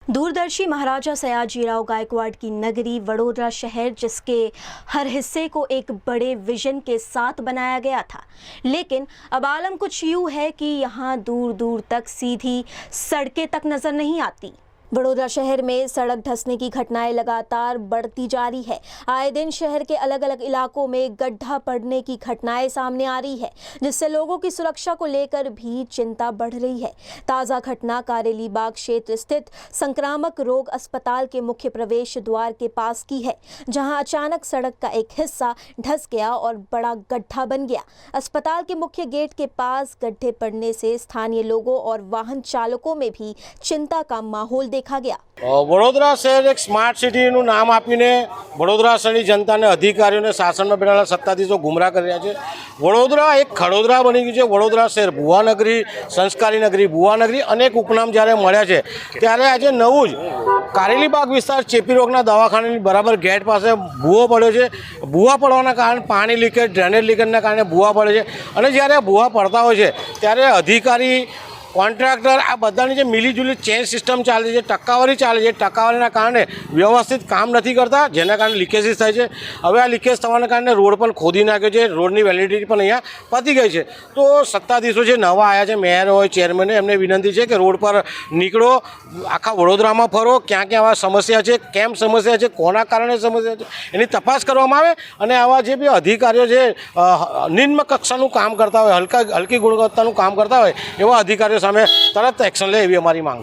दूरदर्शी महाराजा सयाजीराव गायकवाड़ की नगरी वडोदरा शहर, जिसके हर हिस्से को एक बड़े विजन के साथ बनाया गया था, लेकिन अब आलम कुछ यूँ है कि यहाँ दूर दूर तक सीधी सड़कें तक नजर नहीं आती। वडोदरा शहर में सड़क धंसने की घटनाएं लगातार बढ़ती जा रही है। आए दिन शहर के अलग अलग इलाकों में गड्ढा पड़ने की घटनाएं सामने आ रही है, जिससे लोगों की सुरक्षा को लेकर भी चिंता बढ़ रही है। ताज़ा घटना कारेली बाग क्षेत्र स्थित संक्रामक रोग अस्पताल के मुख्य प्रवेश द्वार के पास की है, जहां अचानक सड़क का एक हिस्सा धंस गया और बड़ा गड्ढा बन गया। अस्पताल के मुख्य गेट के पास गड्ढे पड़ने से स्थानीय लोगों और वाहन चालकों में भी चिंता का माहौल देखा गया। वडोदरा शहर एक स्मार्ट सिटीનું નામ આપીને વડોદરા શહેરની જનતાને અધિકારીઓને શાસનમાં બેઠેલા સત્તાધીશો ગુમરાહ કરી રહ્યા છે। વડોદરા એક ખડોદરા બની ગયું છે। વડોદરા શહેર ભુવાનગરી, સંસ્કારી નગરી, ભુવાનગરી અનેક ઉપનામ જ્યારે મળ્યા છે, ત્યારે આજે નવું જ કારેલીબાગ વિસ્તાર ચેપી રોગના દવાખાનાની બરાબર ગેટ પાસે ભૂવો પડ્યો છે। ભૂવા પડવાના કારણે પાણી લીકેજ, ડ્રેનેજ લીકેજના કારણે ભૂવા પડે છે, અને જ્યારે ભૂવા પડતા હોય છે ત્યારે અધિકારી, કોન્ટ્રાક્ટર આ બધાની જે મિલીજુલી ચેન સિસ્ટમ ચાલે છે, ટકાવારી ચાલે છે, ટકાવારીના કારણે વ્યવસ્થિત કામ નથી કરતા, જેના કારણે લીકેજીસ થાય છે। હવે આ લીકેજ થવાના કારણે રોડ પણ ખોદી નાખ્યો છે, રોડની વેલિડિટી પણ અહીંયા પતી ગઈ છે। તો સત્તાધીશો જે નવા આવ્યા છે, મેયર હોય, ચેરમેન, એમને વિનંતી છે કે રોડ પર નીકળો, આખા વડોદરામાં ફરો, ક્યાં ક્યાં આવા સમસ્યા છે, કેમ સમસ્યા છે, કોના કારણે સમસ્યા છે, એની તપાસ કરવામાં આવે, અને આવા જે બી અધિકારીઓ છે નિમ્ન કક્ષાનું કામ કરતા હોય, હલકી ગુણવત્તાનું કામ કરતા હોય, એવા અધિકારીઓ સામે તરત એક્શન લે, એવી અમારી માંગ।